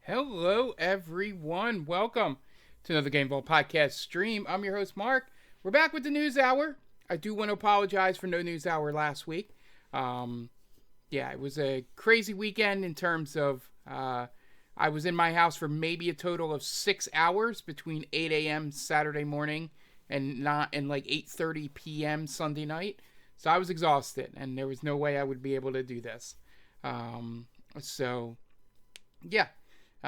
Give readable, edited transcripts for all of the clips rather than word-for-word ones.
Hello, everyone. Welcome to another Game Vault podcast stream. I'm your host, Mark. We're back with the news hour. I do want to apologize for no news hour last week. It was a crazy weekend in terms of I was in my house for maybe a total of 6 hours between 8 a.m. Saturday morning and 8:30 p.m. Sunday night. So I was exhausted, and there was no way I would be able to do this. Um, so, yeah.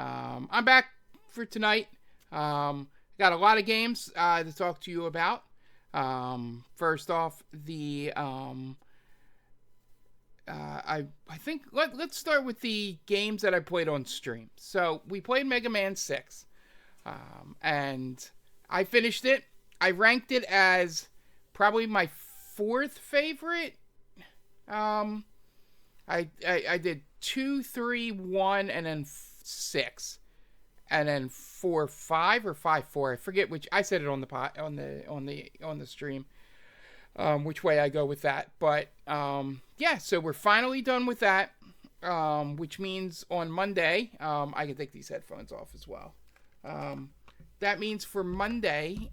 I'm back for tonight. Got a lot of games to talk to you about. First off, I think let's start with the games that I played on stream. So we played Mega Man 6, and I finished it. I ranked it as probably my fourth favorite. I did 2, 3, 1, and then 6, and then 4, 5, or 5, 4. I forget which. I said it on the stream. Which way I go with that, but so we're finally done with that. Which means on Monday, I can take these headphones off as well. That means for Monday,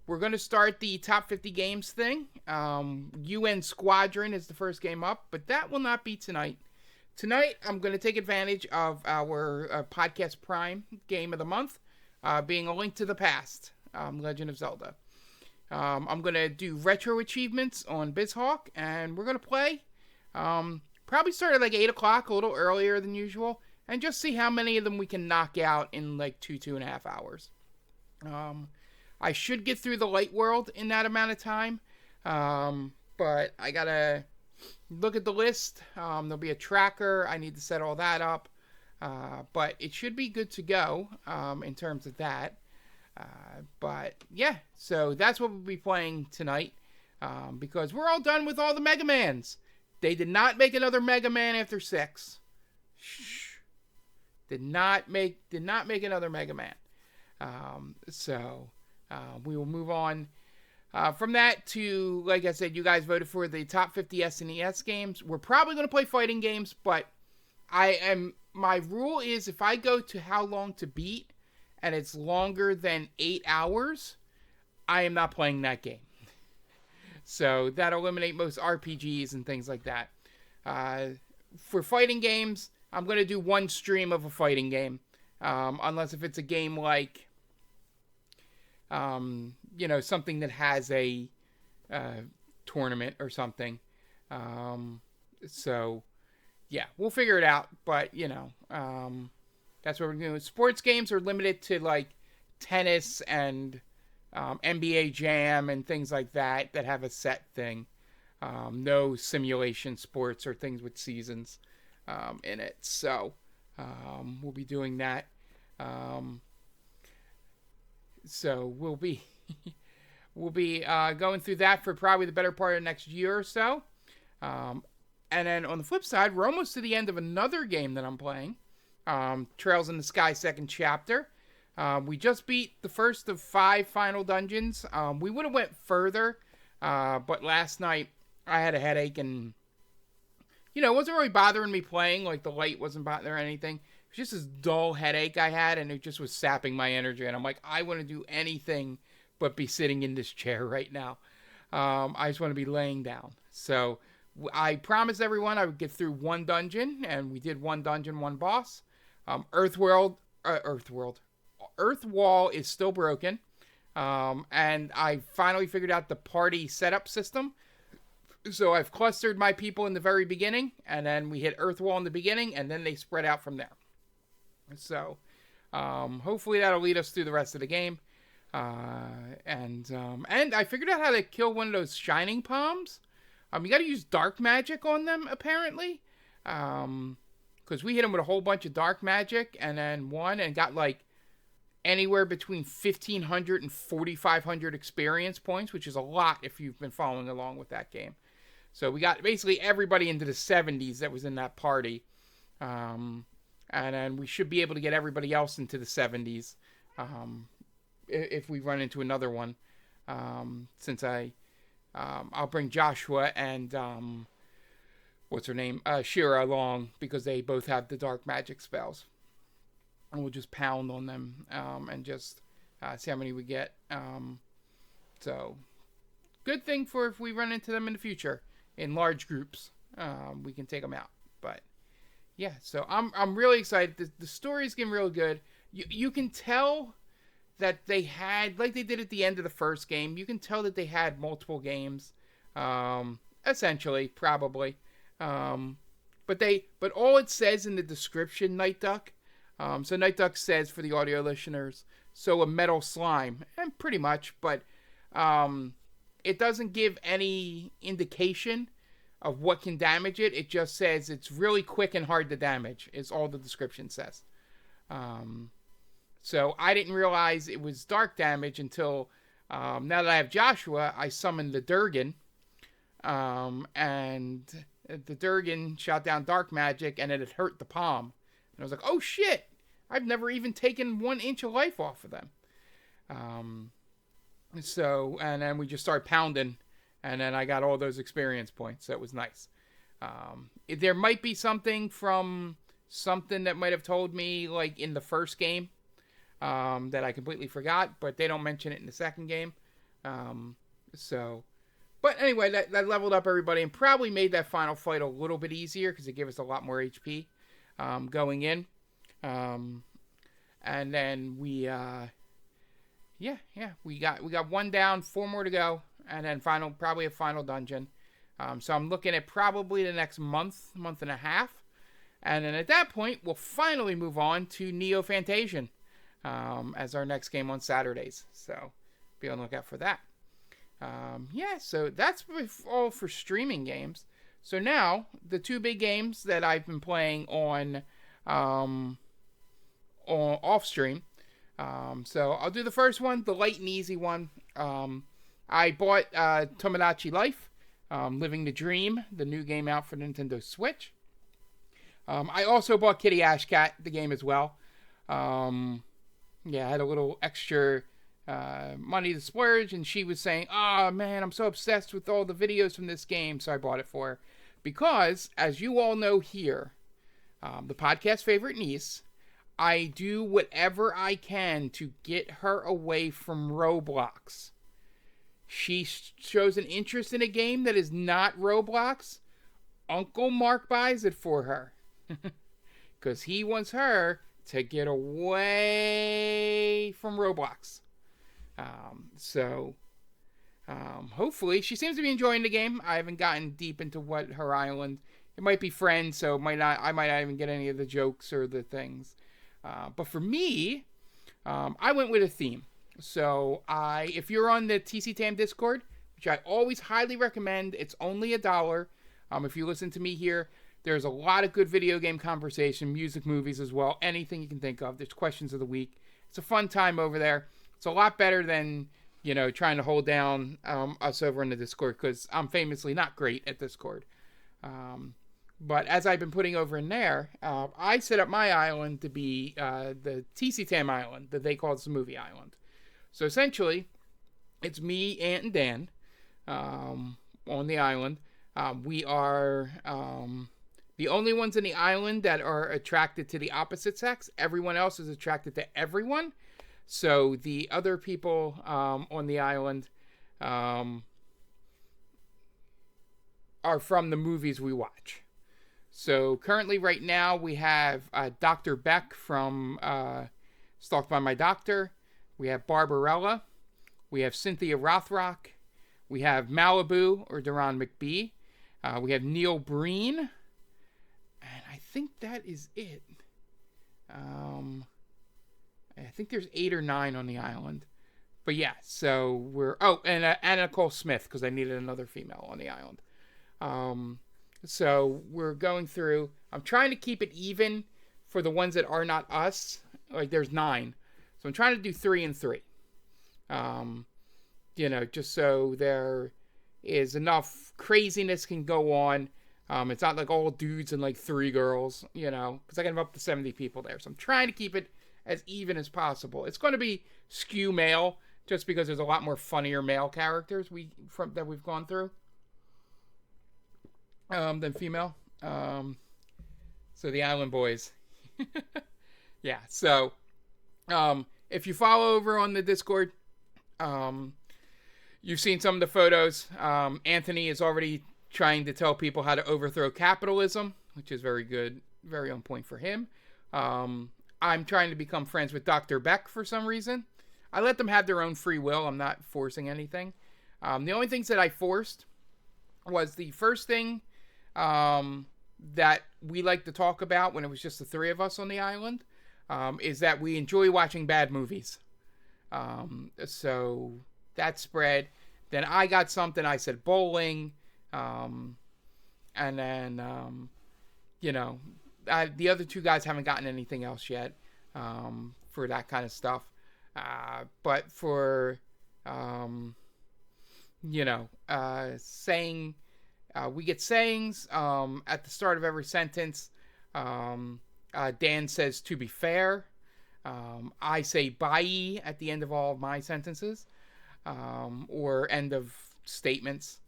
we're going to start the top 50 games thing. UN Squadron is the first game up, but that will not be tonight. Tonight, I'm going to take advantage of our Podcast Prime game of the month, being A Link to the Past, Legend of Zelda. I'm going to do retro achievements on BizHawk, and we're going to play. Probably start at 8 o'clock, a little earlier than usual, and just see how many of them we can knock out in 2.5 hours. I should get through the light world in that amount of time, but I got to look at the list. There'll be a tracker. I need to set all that up, but it should be good to go in terms of that. So that's what we'll be playing tonight, because we're all done with all the Mega Mans. They did not make another Mega Man after 6. Shh. Did not make another Mega Man. We will move on from that to, like I said, you guys voted for the top 50 SNES games. We're probably going to play fighting games, but my rule is if I go to how long to beat, and it's longer than 8 hours, I am not playing that game. So that'll eliminate most RPGs and things like that. For fighting games, I'm going to do one stream of a fighting game. Unless if it's a game like, something that has a tournament or something. We'll figure it out. But, that's what we're doing. Sports games are limited to tennis and NBA Jam and things like that have a set thing. No simulation sports or things with seasons in it. So we'll be doing that. So we'll be going through that for probably the better part of the next year or so. And then on the flip side, we're almost to the end of another game that I'm playing. Trails in the Sky second chapter. We just beat the first of 5 final dungeons. We would have went further, but last night I had a headache and, it wasn't really bothering me playing. The light wasn't bothering anything. It was just this dull headache I had, and it just was sapping my energy. And I'm like, I want to do anything but be sitting in this chair right now. I just want to be laying down. So I promised everyone I would get through one dungeon, and we did one dungeon, one boss. Earthwall is still broken. And I finally figured out the party setup system. So I've clustered my people in the very beginning, and then we hit Earthwall in the beginning, and then they spread out from there. So hopefully that'll lead us through the rest of the game. And I figured out how to kill one of those shining palms. You got to use dark magic on them, apparently. Because we hit them with a whole bunch of dark magic, and then won and got anywhere between 1,500 and 4,500 experience points, which is a lot if you've been following along with that game. So we got basically everybody into the 70s that was in that party. And then we should be able to get everybody else into the 70s if we run into another one. Since I'll bring Joshua and what's her name? Shira along, because they both have the dark magic spells. and we'll just pound on them and just see how many we get. So good thing for if we run into them in the future in large groups, we can take them out. But yeah, so I'm really excited. The story's getting real good. You can tell that they had, like they did at the end of the first game, you can tell that they had multiple games, essentially, probably. But all it says in the description, Night Duck, so Night Duck says, for the audio listeners, so a metal slime, and pretty much, but it doesn't give any indication of what can damage it. It just says it's really quick and hard to damage, is all the description says. So I didn't realize it was dark damage until, now that I have Joshua, I summoned the Durgan, and the Durgan shot down dark magic, and it had hurt the palm. And I was like, oh shit, I've never even taken 1 inch of life off of them. So, and then we just started pounding, and then I got all those experience points. That was nice. There might be something that might have told me, like, in the first game, that I completely forgot, but they don't mention it in the second game. But anyway, that leveled up everybody and probably made that final fight a little bit easier because it gave us a lot more HP going in. And then we got 1 down, 4 more to go, and then probably a final dungeon. So I'm looking at probably the next month and a half, and then at that point we'll finally move on to Neo Fantasian as our next game on Saturdays. So be on the lookout for that. So that's all for streaming games. So now the 2 big games that I've been playing on off stream. So I'll do the first one, the light and easy one. I bought Tomodachi Life, Living the Dream, the new game out for Nintendo Switch. I also bought Kitty Ashcat, the game as well. I had a little extra money to splurge, and she was saying, oh man, I'm so obsessed with all the videos from this game, so I bought it for her. Because, as you all know here, the podcast favorite niece, I do whatever I can to get her away from Roblox. She shows an interest in a game that is not Roblox. Uncle Mark buys it for her. Because he wants her to get away from Roblox. Hopefully, she seems to be enjoying the game. I haven't gotten deep into what her island. It might be friends, so I might not even get any of the jokes or the things. But for me, I went with a theme. So if you're on the TC Tam Discord, which I always highly recommend, it's only $1. If you listen to me here, there's a lot of good video game conversation, music, movies as well, anything you can think of. There's questions of the week. It's a fun time over there. It's a lot better than, trying to hold down us over in the Discord, because I'm famously not great at Discord. But as I've been putting over in there, I set up my island to be the TC Tam Island, that they call the movie island. So essentially, it's me, Ant, and Dan on the island. We are the only ones in the island that are attracted to the opposite sex. Everyone else is attracted to everyone. So the other people on the island are from the movies we watch. So currently right now we have Dr. Beck from Stalked by My Doctor. We have Barbarella. We have Cynthia Rothrock. We have Malibu or Duran McBee. We have Neil Breen. And I think that is it. I think there's 8 or 9 on the island. But yeah, so we're... Oh, and Anna Nicole Smith, because I needed another female on the island. So we're going through... I'm trying to keep it even for the ones that are not us. Like, there's 9. So I'm trying to do 3 and 3. Just so there is enough craziness can go on. It's not like all dudes and like 3 girls, because I can have up to 70 people there. So I'm trying to keep it as even as possible. It's going to be skew male, just because there's a lot more funnier male characters that we've gone through than female. So the Island Boys. Yeah. So, if you follow over on the Discord, you've seen some of the photos. Anthony is already trying to tell people how to overthrow capitalism, which is very good, very on point for him. I'm trying to become friends with Dr. Beck for some reason. I let them have their own free will. I'm not forcing anything. The only things that I forced was the first thing that we like to talk about when it was just the three of us on the island, is that we enjoy watching bad movies. So that spread. Then I got something. I said bowling. And then, the other two guys haven't gotten anything else yet for that kind of stuff. But for, saying, we get sayings at the start of every sentence. Dan says, to be fair. I say bye at the end of all of my sentences, or end of statements.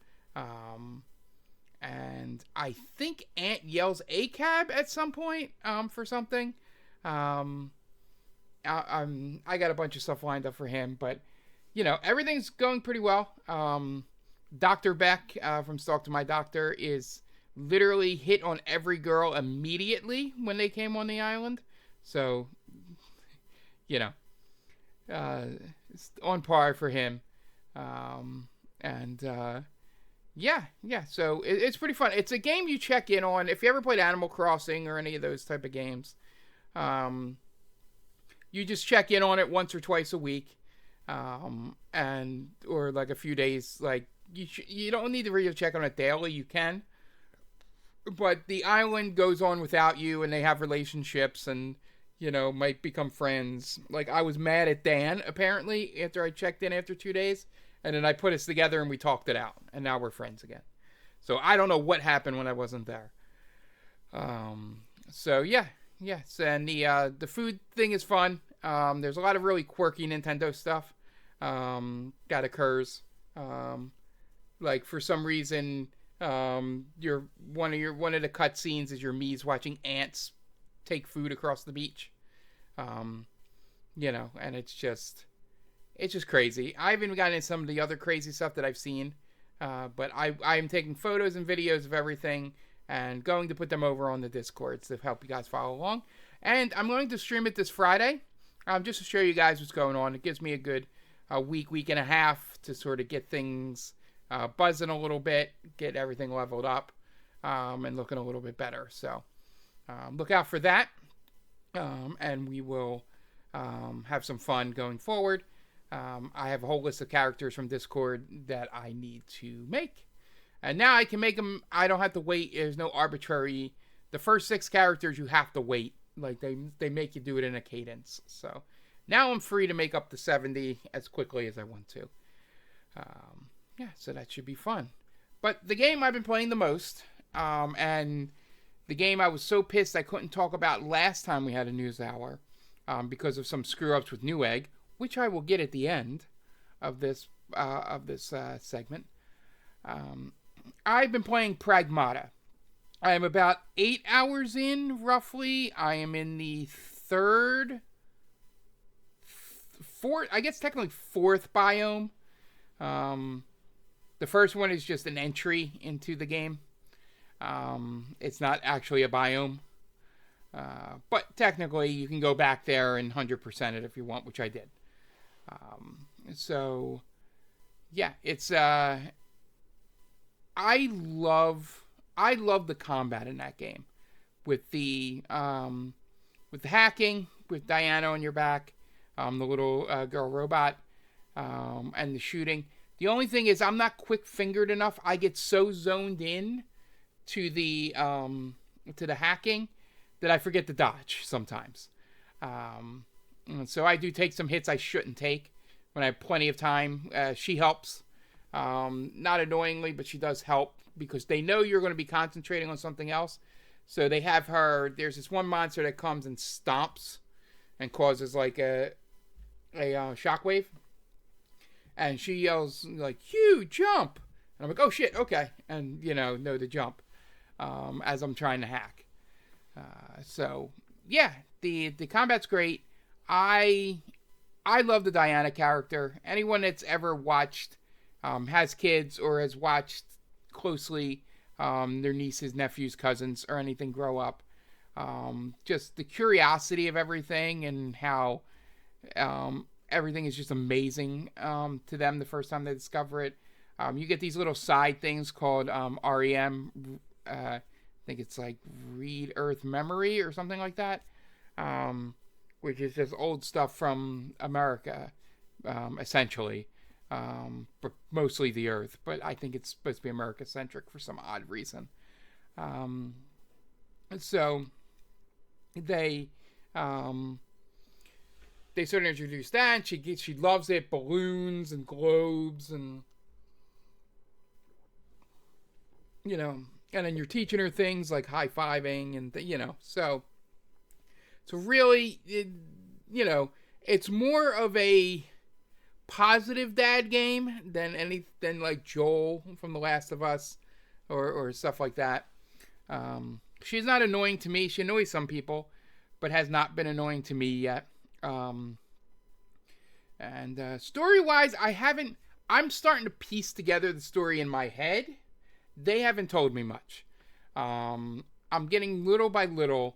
And I think Ant yells ACAB at some point for something. I got a bunch of stuff lined up for him, but everything's going pretty well. Dr. Beck from Stalk to My Doctor is literally hit on every girl immediately when they came on the island. So, it's on par for him. Yeah. So it's pretty fun. It's a game you check in on. If you ever played Animal Crossing or any of those type of games, you just check in on it once or twice a week, or like a few days. Like you don't need to really check on it daily. You can, but the island goes on without you, and they have relationships, and might become friends. Like I was mad at Dan apparently after I checked in after 2 days. And then I put us together and we talked it out. And now we're friends again. So I don't know what happened when I wasn't there. So yeah. Yes. And the food thing is fun. There's a lot of really quirky Nintendo stuff that occurs. Like for some reason, one of the cutscenes is your Mii's watching ants take food across the beach. And it's just crazy. I haven't gotten into some of the other crazy stuff that I've seen, but I am taking photos and videos of everything and going to put them over on the Discord to help you guys follow along. And I'm going to stream it this Friday, just to show you guys what's going on. It gives me a good week and a half to sort of get things buzzing a little bit, get everything leveled up, and looking a little bit better. So look out for that, and we will have some fun going forward. I have a whole list of characters from Discord that I need to make. And now I can make them. I don't have to wait. There's no arbitrary. The first 6 characters you have to wait. Like they make you do it in a cadence. So now I'm free to make up to 70 as quickly as I want to. So that should be fun. But the game I've been playing the most, and the game I was so pissed I couldn't talk about last time we had a news hour, because of some screw-ups with Newegg, which I will get at the end of this segment. I've been playing Pragmata. I am about 8 hours in, roughly. I am in the technically fourth biome. The first one is just an entry into the game. It's not actually a biome. But technically you can go back there and 100% it if you want, which I did. It's I love the combat in that game with the hacking with Diana on your back, the little girl robot, and the shooting. The only thing is I'm not quick-fingered enough. I get so zoned in to the hacking that I forget to dodge sometimes. So I do take some hits I shouldn't take when I have plenty of time. She helps. Not annoyingly, but she does help because they know you're going to be concentrating on something else. So they have her. There's this one monster that comes and stomps and causes like a shockwave. And she yells like, "Hugh, jump!" And I'm like, "Oh shit, okay." And know to jump as I'm trying to hack. So yeah, the combat's great. I I love the Diana character. Anyone that's ever watched, has kids or has watched closely their nieces, nephews, cousins, or anything grow up, just the curiosity of everything and how everything is just amazing to them the first time they discover it. You get these little side things called REM. I think it's like Read Earth Memory or something like that, which is just old stuff from America, essentially, but mostly the Earth. But I think it's supposed to be America centric for some odd reason. So they they sort of introduce that. And she loves it, balloons and globes and and then you're teaching her things like high-fiving and so really it's more of a positive dad game than like Joel from The Last of Us or stuff like that. She's not annoying to me. She annoys some people, but has not been annoying to me yet. And story-wise, I'm starting to piece together the story in my head. They haven't told me much. I'm getting little by little,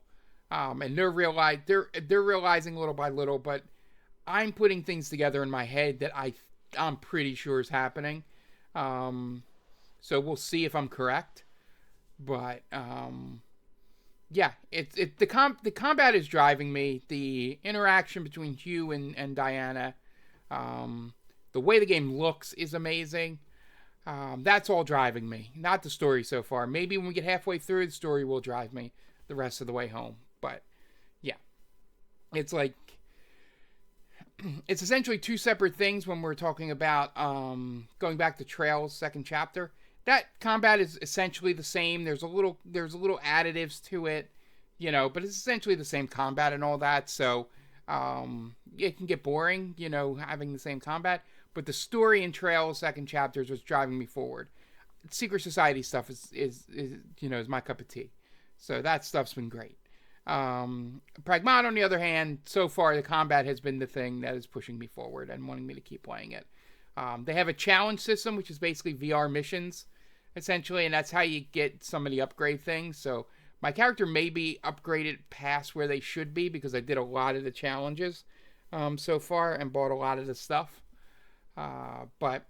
and they're realizing little by little, but I'm putting things together in my head that I'm pretty sure is happening. So we'll see if I'm correct. But yeah, the combat is driving me. The interaction between Hugh and Diana, the way the game looks is amazing. That's all driving me, not the story so far. Maybe when we get halfway through, the story will drive me the rest of the way home. But yeah, it's like it's essentially two separate things when we're talking about going back to Trail's second chapter. That combat is essentially the same. There's a little additives to it, but it's essentially the same combat and all that. So it can get boring, having the same combat. But the story in Trail's second chapter is what's driving me forward. Secret Society stuff is my cup of tea. So that stuff's been great. Pragmata, on the other hand, so far the combat has been the thing that is pushing me forward and wanting me to keep playing it. They have a challenge system, which is basically VR missions, essentially, and that's how you get some of the upgrade things. So my character may be upgraded past where they should be because I did a lot of the challenges so far and bought a lot of the stuff. But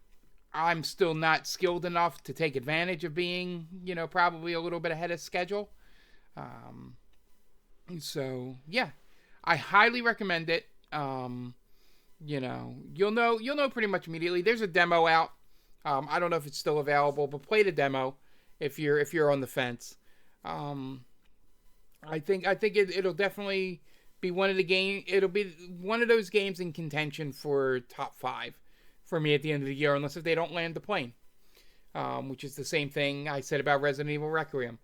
I'm still not skilled enough to take advantage of being, probably a little bit ahead of schedule. So yeah, I highly recommend it. You'll know pretty much immediately. There's a demo out. I don't know if it's still available, but play the demo if you're on the fence. I think it'll definitely be one of the game. It'll be one of those games in contention for top 5 for me at the end of the year, unless if they don't land the plane, which is the same thing I said about Resident Evil Requiem.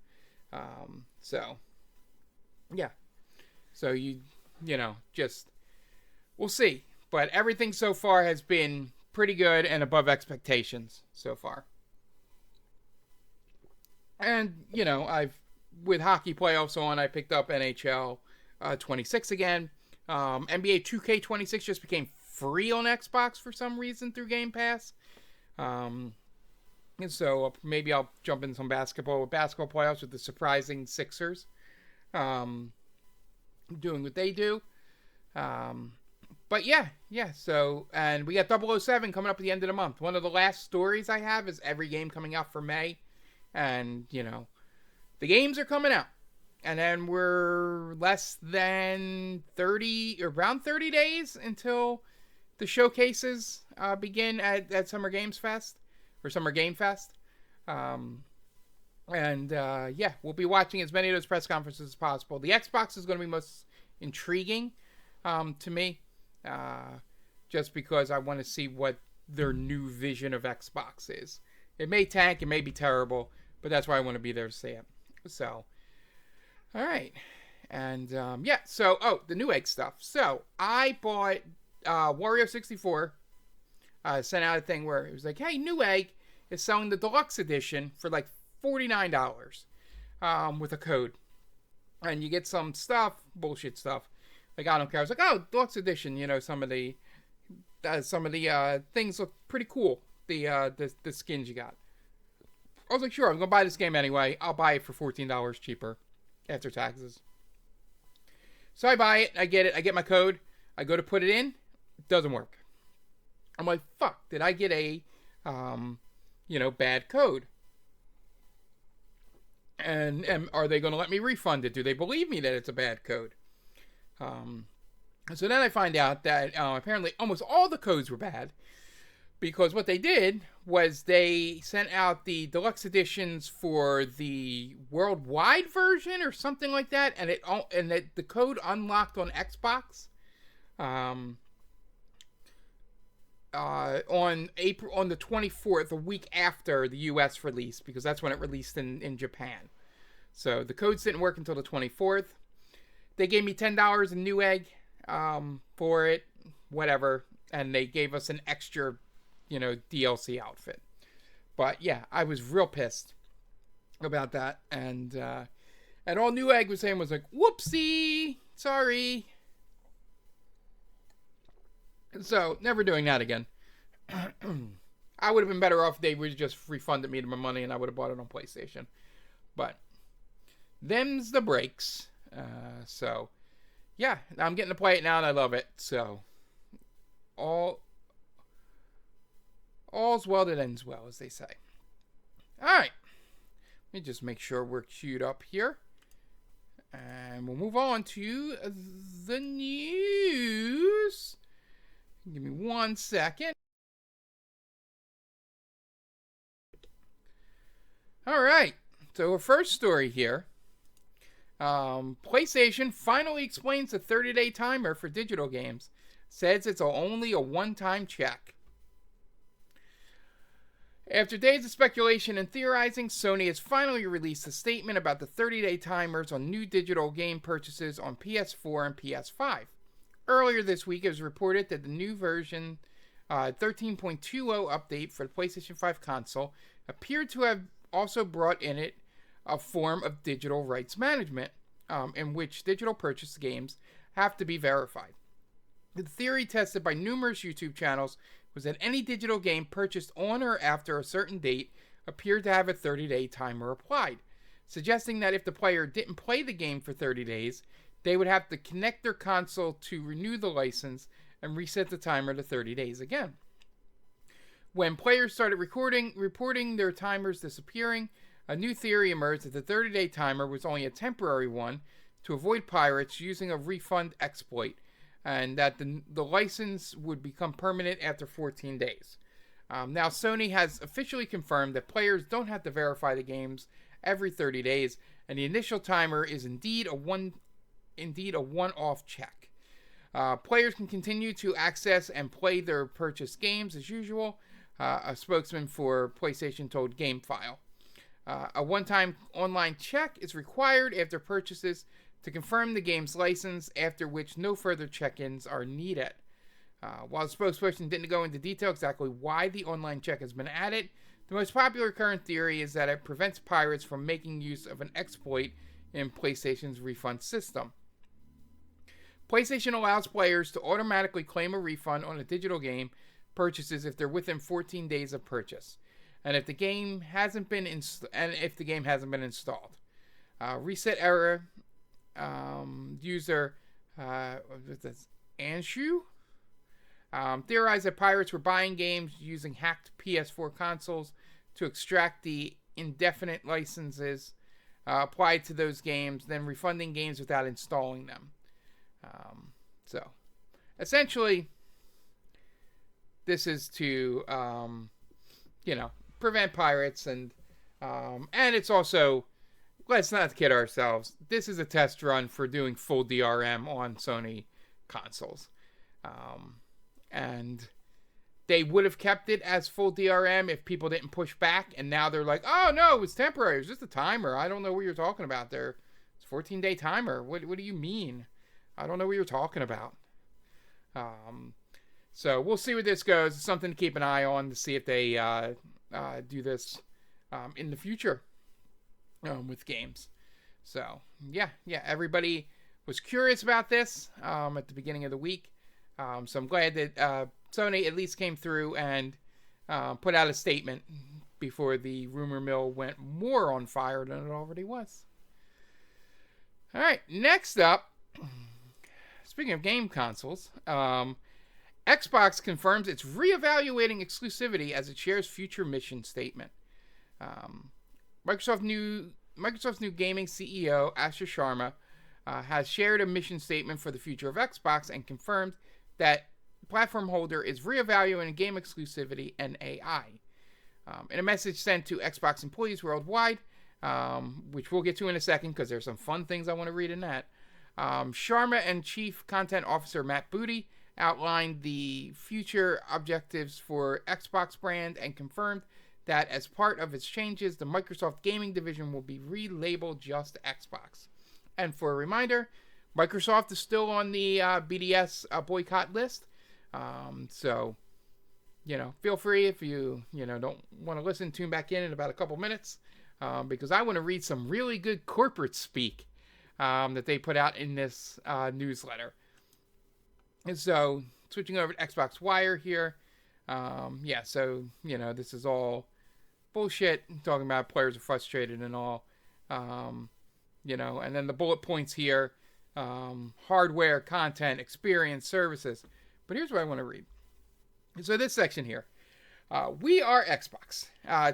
So yeah, so just we'll see. But everything so far has been pretty good and above expectations so far. And with hockey playoffs on, I picked up NHL 26 again. NBA 2K26 just became free on Xbox for some reason through Game Pass. And so maybe I'll jump in some basketball playoffs with the surprising Sixers. Doing what they do. But yeah. So, and we got 007 coming up at the end of the month. One of the last stories I have is every game coming out for May. And, the games are coming out. And then we're less than around 30 days until the showcases begin at Summer Games Fest or Summer Game Fest. We'll be watching as many of those press conferences as possible. The Xbox is going to be most intriguing to me, just because I want to see what their new vision of Xbox is. It may tank, it may be terrible, but that's why I want to be there to see it. So, all right. And, the Newegg stuff. So, I bought Wario64. Sent out a thing where it was like, hey, Newegg is selling the deluxe edition for like $49 with a code. and you get some stuff, bullshit stuff. Like, I don't care. I was like, oh, deluxe edition. Some of the things look pretty cool. The skins you got. I was like, sure, I'm gonna buy this game anyway. I'll buy it for $14 cheaper after taxes. So I buy it. I get it. I get my code. I go to put it in. It doesn't work. I'm like, fuck. Did I get a bad code? And are they going to let me refund it? Do they believe me that it's a bad code? So then I find out that apparently almost all the codes were bad, because what they did was they sent out the deluxe editions for the worldwide version or something like that, and the code unlocked on Xbox on the 24th, a week after the US release, because that's when it released in Japan. So the codes didn't work until the 24th. They gave me $10 in Newegg for it, whatever, and they gave us an extra, DLC outfit. But yeah, I was real pissed about that, and all Newegg was saying was like, whoopsie, sorry. So, never doing that again. I would have been better off if they would have just refunded me my money and I would have bought it on PlayStation. But, them's the breaks. So, yeah, I'm getting to play it now and I love it. So, all's well that ends well, as they say. Alright. Let me just make sure we're queued up here. And we'll move on to the news. Give me 1 second. All right. So our first story here. PlayStation finally explains the 30-day timer for digital games. Says it's only a one-time check. After days of speculation and theorizing, Sony has finally released a statement about the 30-day timers on new digital game purchases on PS4 and PS5. Earlier this week, it was reported that the new version 13.20 update for the PlayStation 5 console appeared to have also brought in it a form of digital rights management, in which digital purchase games have to be verified. The theory tested by numerous YouTube channels was that any digital game purchased on or after a certain date appeared to have a 30-day timer applied, suggesting that if the player didn't play the game for 30 days, they would have to connect their console to renew the license and reset the timer to 30 days again. When players started reporting their timers disappearing, a new theory emerged that the 30-day timer was only a temporary one to avoid pirates using a refund exploit, and that the license would become permanent after 14 days. Now, Sony has officially confirmed that players don't have to verify the games every 30 days, and the initial timer is indeed a one-off check. Players can continue to access and play their purchased games as usual, a spokesman for PlayStation told GameFile. A one-time online check is required after purchases to confirm the game's license, after which no further check-ins are needed. While the spokesperson didn't go into detail exactly why the online check has been added, the most popular current theory is that it prevents pirates from making use of an exploit in PlayStation's refund system. PlayStation allows players to automatically claim a refund on a digital game purchases if they're within 14 days of purchase, and if the game hasn't been installed. Reset error user Anshu theorized that pirates were buying games using hacked PS4 consoles to extract the indefinite licenses applied to those games, then refunding games without installing them. So, essentially, this is to, prevent pirates, and it's also, let's not kid ourselves, this is a test run for doing full DRM on Sony consoles. And they would have kept it as full DRM if people didn't push back, and now they're like, oh no, it was temporary, it was just a timer, I don't know what you're talking about there. It's a 14-day timer, what do you mean? I don't know what you're talking about. So we'll see where this goes. It's something to keep an eye on to see if they do this in the future with games. So, yeah, everybody was curious about this at the beginning of the week. So I'm glad that Sony at least came through and put out a statement before the rumor mill went more on fire than it already was. All right, next up, speaking of game consoles, Xbox confirms it's reevaluating exclusivity as it shares future mission statement. Microsoft's new gaming CEO, Asher Sharma, has shared a mission statement for the future of Xbox and confirmed that platform holder is reevaluating game exclusivity and AI. In a message sent to Xbox employees worldwide, which we'll get to in a second because there's some fun things I want to read in that, Sharma and Chief Content Officer Matt Booty outlined the future objectives for Xbox brand and confirmed that as part of its changes, the Microsoft gaming division will be relabeled just Xbox. And for a reminder, Microsoft is still on the BDS boycott list. So, feel free if you don't want to listen, tune back in about a couple minutes because I want to read some really good corporate speak that they put out in this newsletter. And so, switching over to Xbox Wire here. So, this is all bullshit, talking about players are frustrated and all. And then the bullet points here, hardware, content, experience, services. But here's what I want to read. So this section here. We are Xbox.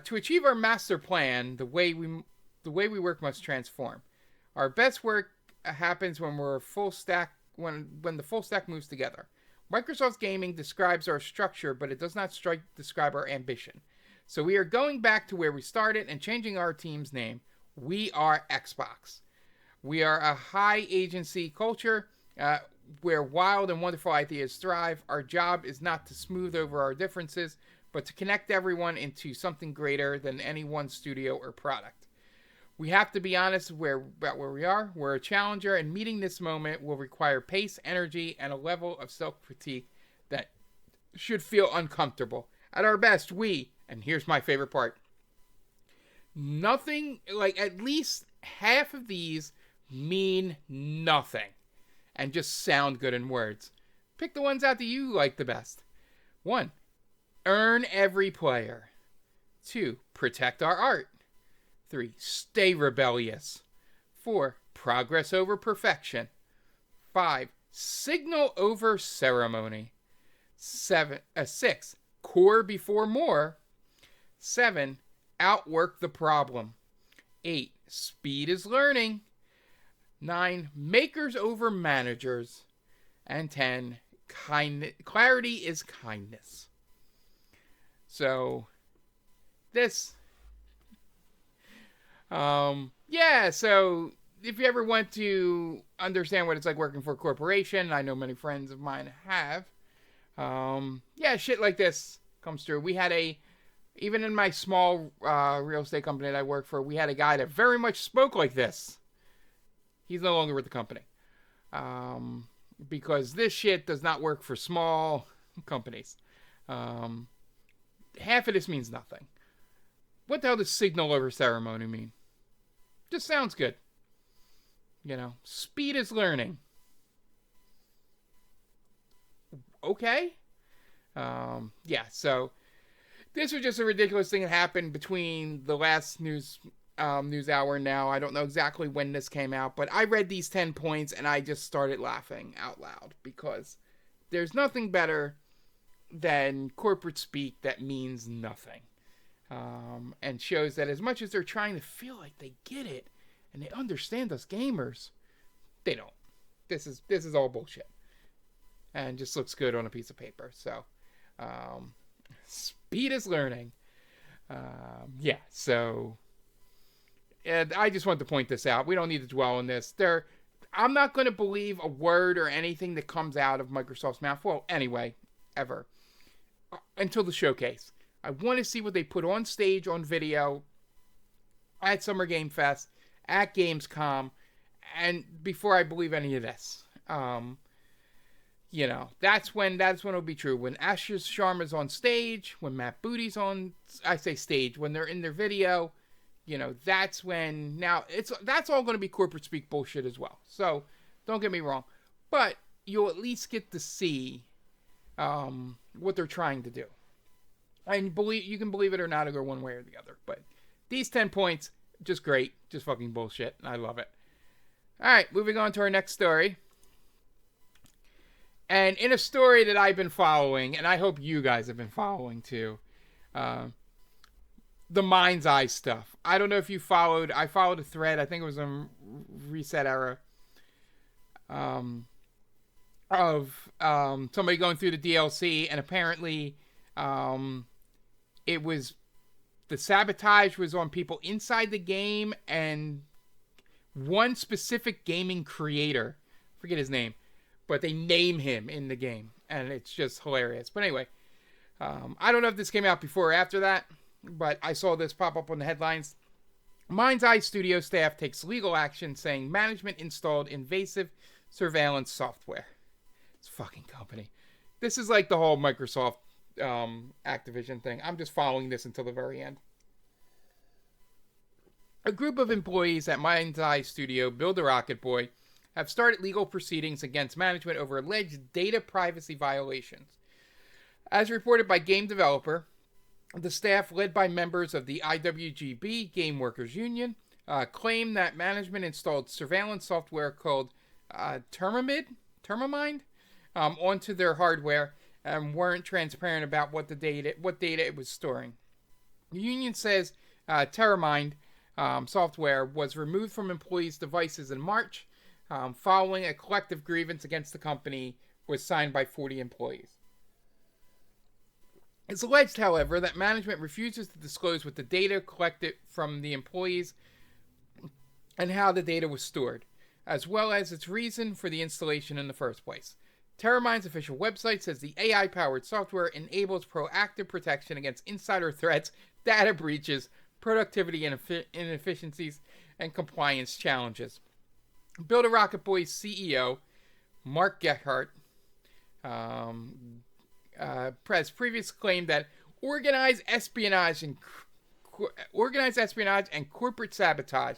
To achieve our master plan, the way we work must transform. Our best work happens when we're full stack, when the full stack moves together. Microsoft Gaming describes our structure, but it does not describe our ambition. So we are going back to where we started and changing our team's name. We are Xbox. We are a high agency culture where wild and wonderful ideas thrive. Our job is not to smooth over our differences, but to connect everyone into something greater than any one studio or product. We have to be honest about where we are. We're a challenger, and meeting this moment will require pace, energy, and a level of self-critique that should feel uncomfortable. At our best, and here's my favorite part, nothing, at least half of these mean nothing and just sound good in words. Pick the ones out that you like the best. 1, earn every player. 2, protect our art. 3, stay rebellious. 4, progress over perfection. 5, signal over ceremony. 6, core before more. 7, outwork the problem. 8, speed is learning. 9, makers over managers. And 10, clarity is kindness. So, this... so if you ever want to understand what it's like working for a corporation, I know many friends of mine have, shit like this comes through. We had even in my small real estate company that I work for, we had a guy that very much spoke like this. He's no longer with the company. Because this shit does not work for small companies. Half of this means nothing. What the hell does signal over ceremony mean? Just sounds good. Speed is learning. Okay. So this was just a ridiculous thing that happened between the last news hour and now. I don't know exactly when this came out, but I read these 10 points and I just started laughing out loud because there's nothing better than corporate speak that means nothing. And shows that as much as they're trying to feel like they get it and they understand us gamers, they don't. This is all bullshit and just looks good on a piece of paper. So speed is learning. So and I just want to point this out. We don't need to dwell on this. I'm not going to believe a word or anything that comes out of Microsoft's mouth. Well, anyway, ever until the showcase. I want to see what they put on stage on video at Summer Game Fest, at Gamescom, and before I believe any of this. That's when it'll be true. When Asher Sharma's on stage, when Matt Booty's on, I say stage, when they're in their video, that's when, now that's all going to be corporate speak bullshit as well. So don't get me wrong, but you'll at least get to see what they're trying to do. And you can believe it or not, or go one way or the other. But these 10 points, just great. Just fucking bullshit. I love it. All right, moving on to our next story. And in a story that I've been following, and I hope you guys have been following too, the Mind's Eye stuff. I don't know if you followed. I followed a thread. I think it was on Reset Era. Of somebody going through the DLC, and apparently it was, the sabotage was on people inside the game, and one specific gaming creator, forget his name, but they name him in the game, and it's just hilarious. But anyway, I don't know if this came out before or after that, but I saw this pop up on the headlines. Mind's Eye studio staff takes legal action saying management installed invasive surveillance software. It's a fucking company. This is like the whole Microsoft Activision thing. I'm just following this until the very end. A group of employees at Mind's Eye studio, Build a Rocket Boy, have started legal proceedings against management over alleged data privacy violations. As reported by Game Developer, the staff, led by members of the IWGB Game Workers Union, claim that management installed surveillance software called Termamind onto their hardware and weren't transparent about what data it was storing. The union says Termamind software was removed from employees' devices in March, following a collective grievance against the company was signed by 40 employees. It's alleged, however, that management refuses to disclose what the data collected from the employees and how the data was stored, as well as its reason for the installation in the first place. Terramind's official website says the AI-powered software enables proactive protection against insider threats, data breaches, productivity inefficiencies, and compliance challenges. Build a Rocket Boy's CEO, Mark Geckhart, has previously claimed that organized espionage and corporate sabotage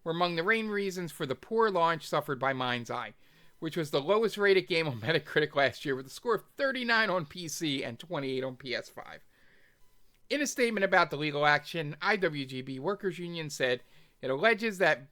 were among the main reasons for the poor launch suffered by Mind's Eye, which was the lowest rated game on Metacritic last year with a score of 39 on PC and 28 on PS5. In a statement about the legal action, IWGB Workers Union said it alleges that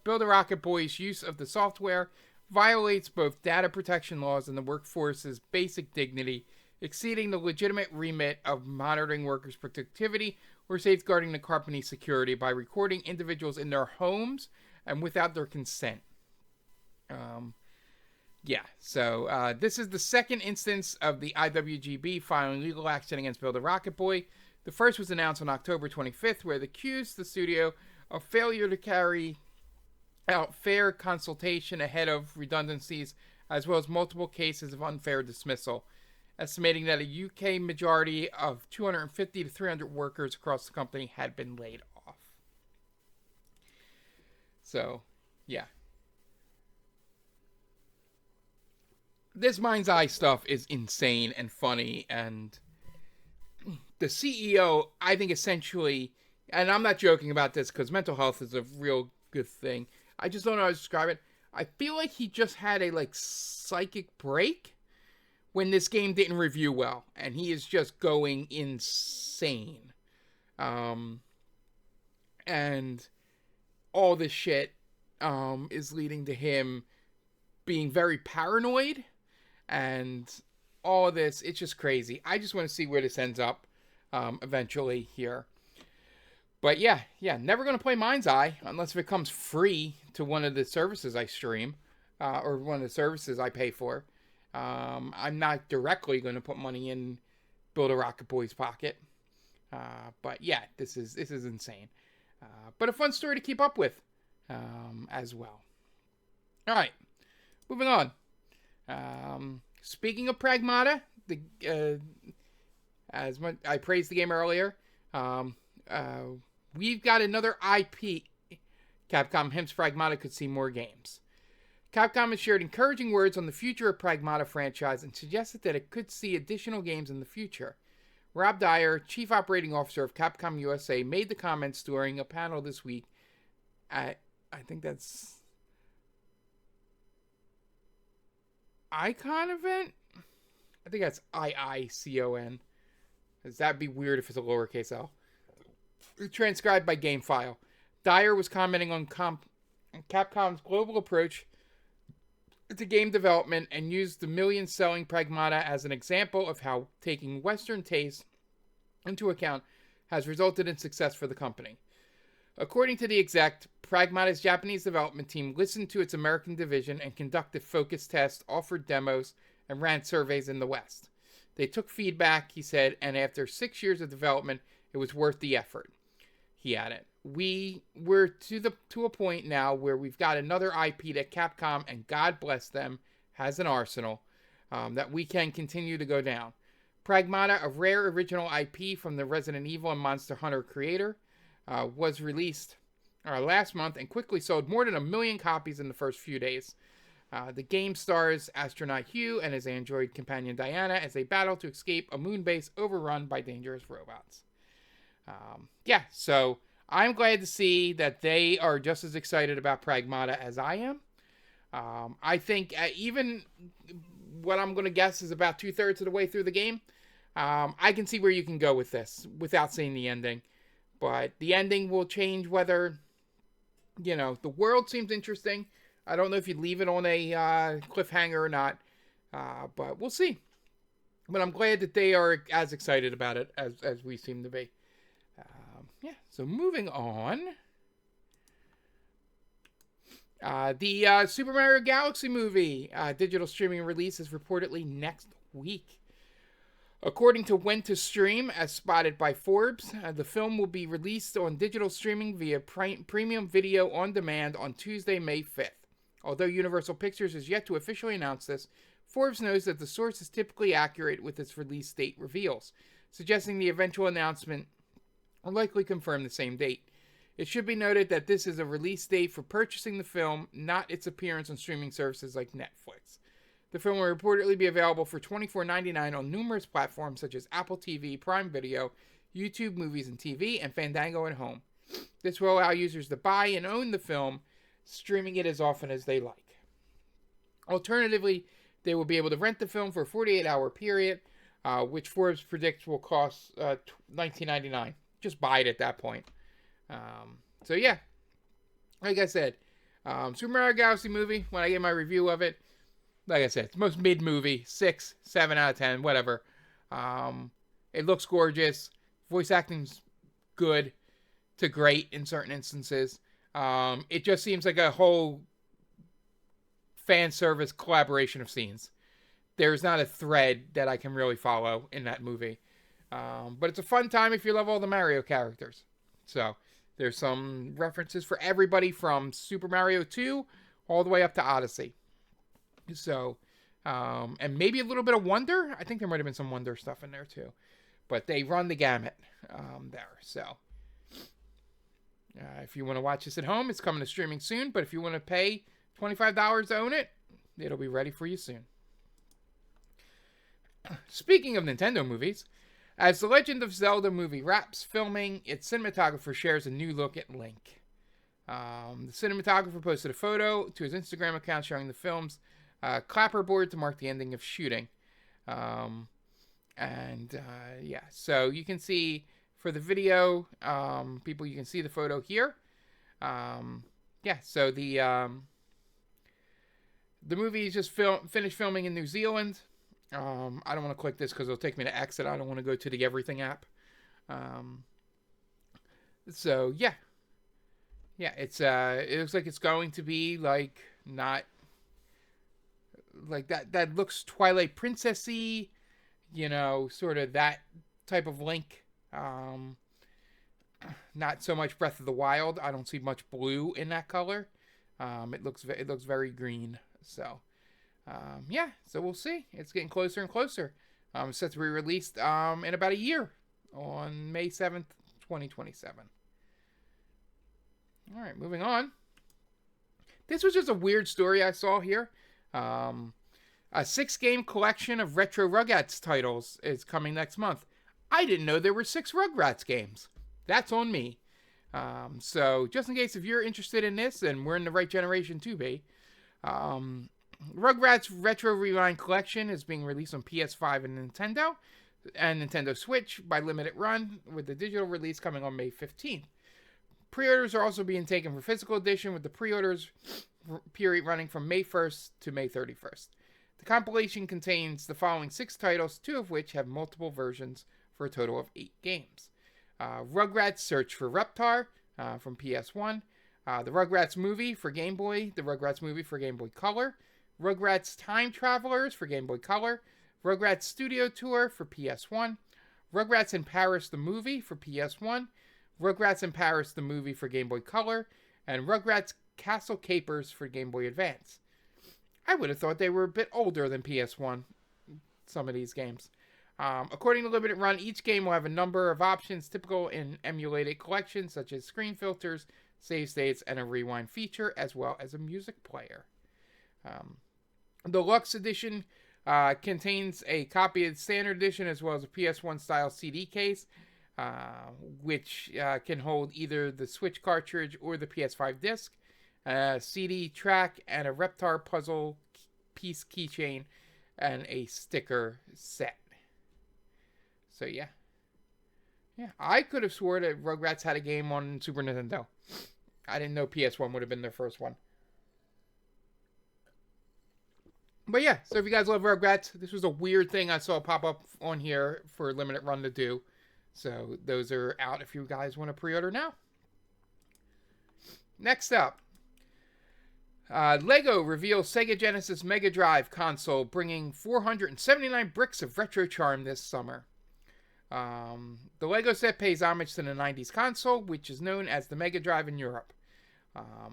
Build a Rocket Boy's use of the software violates both data protection laws and the workforce's basic dignity, exceeding the legitimate remit of monitoring workers' productivity or safeguarding the company's security by recording individuals in their homes and without their consent. So this is the second instance of the IWGB filing legal action against Build a Rocket Boy. The first was announced on October 25th, where they accused the studio of failure to carry out fair consultation ahead of redundancies, as well as multiple cases of unfair dismissal, estimating that a UK majority of 250 to 300 workers across the company had been laid off. So, yeah. This Mind's Eye stuff is insane and funny, and the CEO, I think essentially, and I'm not joking about this because mental health is a real good thing. I just don't know how to describe it. I feel like he just had a psychic break when this game didn't review well, and he is just going insane. And all this shit is leading to him being very paranoid, and all this, it's just crazy. I just want to see where this ends up eventually here. But yeah, never going to play Mind's Eye unless it comes free to one of the services I stream, or one of the services I pay for. I'm not directly going to put money in Build a Rocket Boy's pocket. But yeah, this is insane. But a fun story to keep up with as well. All right, moving on. Speaking of Pragmata, as I praised the game earlier, we've got another IP. Capcom hints Pragmata could see more games. Capcom has shared encouraging words on the future of Pragmata franchise and suggested that it could see additional games in the future. Rob Dyer, Chief Operating Officer of Capcom USA, made the comments during a panel this week at, I think that's Icon event? I think that's IICON. Because that'd be weird if it's a lowercase l. Transcribed by GameFile. Dyer was commenting on Capcom's global approach to game development and used the million-selling Pragmata as an example of how taking Western taste into account has resulted in success for the company. According to the exec, Pragmata's Japanese development team listened to its American division and conducted focus tests, offered demos, and ran surveys in the West. They took feedback, he said, and after 6 years of development, it was worth the effort. He added, we're to a point now where we've got another IP that Capcom, and God bless them, has an arsenal that we can continue to go down. Pragmata, a rare original IP from the Resident Evil and Monster Hunter creator, was released last month and quickly sold more than 1 million copies in the first few days. The game stars astronaut Hugh and his android companion Diana as they battle to escape a moon base overrun by dangerous robots. So I'm glad to see that they are just as excited about Pragmata as I am. I think even what I'm going to guess is about 2/3 of the way through the game, I can see where you can go with this without seeing the ending. But the ending will change whether, the world seems interesting. I don't know if you'd leave it on a cliffhanger or not, but we'll see. But I'm glad that they are as excited about it as we seem to be. So moving on. The Super Mario Galaxy movie digital streaming release is reportedly next week. According to When to Stream, as spotted by Forbes, the film will be released on digital streaming via premium video on demand on Tuesday, May 5th. Although Universal Pictures has yet to officially announce this, Forbes knows that the source is typically accurate with its release date reveals, suggesting the eventual announcement will likely confirm the same date. It should be noted that this is a release date for purchasing the film, not its appearance on streaming services like Netflix. The film will reportedly be available for $24.99 on numerous platforms such as Apple TV, Prime Video, YouTube Movies and TV, and Fandango at Home. This will allow users to buy and own the film, streaming it as often as they like. Alternatively, they will be able to rent the film for a 48-hour period, which Forbes predicts will cost $19.99. Just buy it at that point. Like I said, Super Mario Galaxy movie, when I gave my review of it, like I said, it's most mid movie, 6, 7 out of 10, whatever. It looks gorgeous. Voice acting's good to great in certain instances. It just seems like a whole fan service collaboration of scenes. There's not a thread that I can really follow in that movie. But it's a fun time if you love all the Mario characters. So there's some references for everybody from Super Mario 2 all the way up to Odyssey. So, and maybe a little bit of Wonder. I think there might have been some Wonder stuff in there too. But they run the gamut there. So, if you want to watch this at home, it's coming to streaming soon. But if you want to pay $25 to own it, it'll be ready for you soon. Speaking of Nintendo movies, as the Legend of Zelda movie wraps filming, its cinematographer shares a new look at Link. The cinematographer posted a photo to his Instagram account showing the film's clapperboard to mark the ending of shooting. So you can see for the video, people, you can see the photo here. So the movie is just finished filming in New Zealand. I don't want to click this because it'll take me to exit. I don't want to go to the Everything app. It looks like it's going to be like not like that looks Twilight Princess-y, sort of that type of Link. Not so much Breath of the Wild. I don't see much blue in that color. It looks very green. So so we'll see. It's getting closer and closer. It's set to be released in about a year on May 7th, 2027. All right, moving on. This was just a weird story I saw here. A 6-game collection of retro Rugrats titles is coming next month. I didn't know there were 6 Rugrats games. That's on me. So just in case if you're interested in this, and we're in the right generation to be, Rugrats Retro Rewind Collection is being released on PS5 and Nintendo Switch by limited run, with the digital release coming on May 15th. Pre-orders are also being taken for physical edition, with the pre-orders period running from May 1st to May 31st. The compilation contains the following 6 titles, 2 of which have multiple versions for a total of 8 games. Rugrats Search for Reptar from PS1, the Rugrats Movie for Game Boy, the Rugrats Movie for Game Boy Color, Rugrats Time Travelers for Game Boy Color, Rugrats Studio Tour for PS1, Rugrats in Paris the Movie for PS1, Rugrats in Paris the Movie for Game Boy Color, and Rugrats Castle Capers for Game Boy Advance. I would have thought they were a bit older than PS1, some of these games. According to Limited Run, each game will have a number of options typical in emulated collections, such as screen filters, save states, and a rewind feature, as well as a music player. The Deluxe Edition contains a copy of the Standard Edition, as well as a PS1-style CD case, which can hold either the Switch cartridge or the PS5 disc, a CD track, and a Reptar puzzle piece keychain, and a sticker set. So yeah, I could have swore that Rugrats had a game on Super Nintendo. I didn't know PS1 would have been their first one. But yeah, so if you guys love Rugrats, this was a weird thing I saw pop up on here for Limited Run to do. So those are out if you guys want to pre-order now. Next up, Lego reveals Sega Genesis Mega Drive console, bringing 479 bricks of retro charm this summer. The Lego set pays homage to the 90s console, which is known as the Mega Drive in Europe.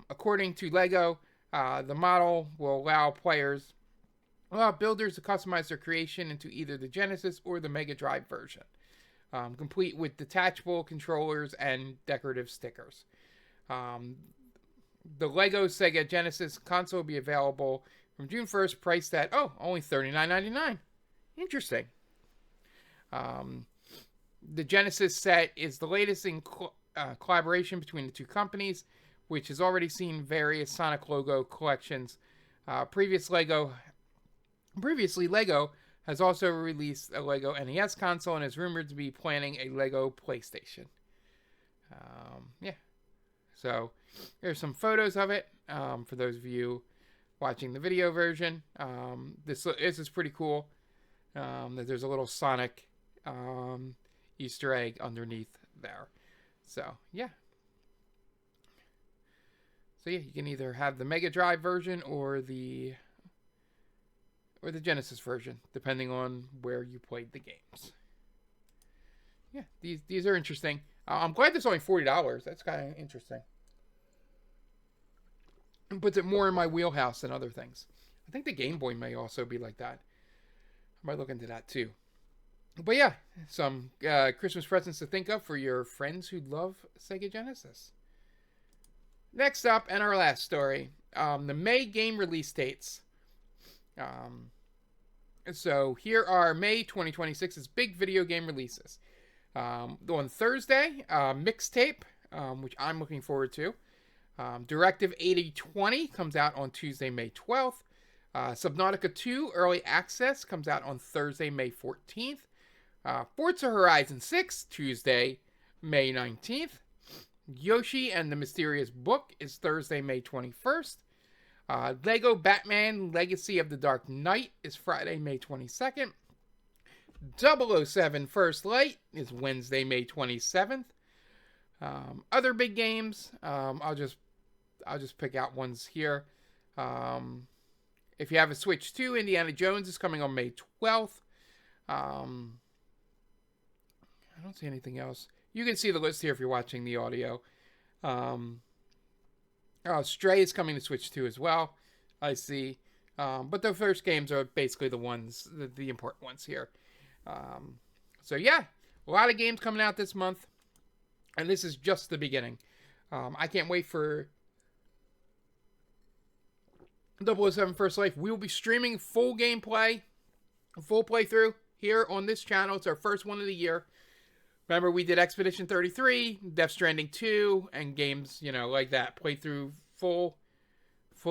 According to Lego, the model will allow builders to customize their creation into either the Genesis or the Mega Drive version, complete with detachable controllers and decorative stickers. The Lego Sega Genesis console will be available from June 1st, priced at, only $39.99. Interesting. The Genesis set is the latest in collaboration between the two companies, which has already seen various Sonic logo collections. Previously, Lego has also released a Lego NES console and is rumored to be planning a Lego PlayStation. So here's some photos of it for those of you watching the video version. This is pretty cool. That there's a little Sonic Easter egg underneath there. So yeah, you can either have the Mega Drive version or the Genesis version, depending on where you played the games. Yeah, these are interesting. I'm glad there's only $40. That's kind of interesting. It puts it more in my wheelhouse than other things. I think the Game Boy may also be like that. I might look into that too. But yeah, some Christmas presents to think of for your friends who love Sega Genesis. Next up, and our last story, the May game release dates. So here are May 2026's big video game releases. On Thursday, Mixtape, which I'm looking forward to. Directive 8020 comes out on Tuesday, May 12th. Subnautica 2 Early Access comes out on Thursday, May 14th. Forza Horizon 6, Tuesday, May 19th. Yoshi and the Mysterious Book is Thursday, May 21st. Lego Batman Legacy of the Dark Knight is Friday, May 22nd. 007 First Light is Wednesday, May 27th. Other big games, I'll just pick out ones here. If you have a Switch 2, Indiana Jones is coming on May 12th. I don't see anything else. You can see the list here if you're watching the audio. Stray is coming to Switch 2 as well, I see. But the first games are basically the ones, the important ones here. So yeah, a lot of games coming out this month. And this is just the beginning. I can't wait for 007 First Life. We will be streaming full gameplay, full playthrough here on this channel. It's our first one of the year. Remember, we did Expedition 33, Death Stranding 2, and games, like that. Play through full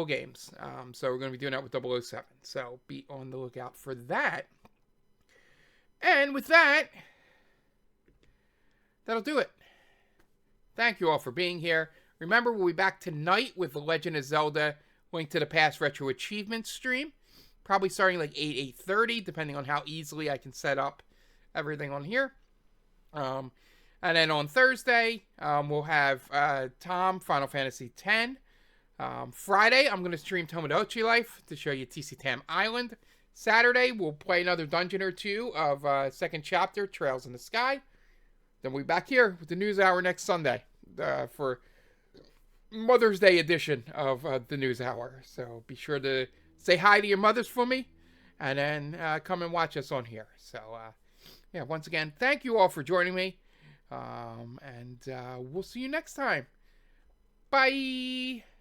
games. So we're going to be doing that with 007. So be on the lookout for that. And with that, that'll do it. Thank you all for being here. Remember, we'll be back tonight with The Legend of Zelda Link to the Past Retro Achievements stream. Probably starting like 8:30, depending on how easily I can set up everything on here. And then on Thursday, we'll have Tom, Final Fantasy X. Friday, I'm going to stream Tomodachi Life to show you TC Tam Island. Saturday, we'll play another dungeon or two of second chapter, Trails in the Sky. Then we'll be back here with the News Hour next Sunday for Mother's Day edition of the News Hour. So be sure to say hi to your mothers for me, and then come and watch us on here. So, once again, thank you all for joining me, and we'll see you next time. Bye!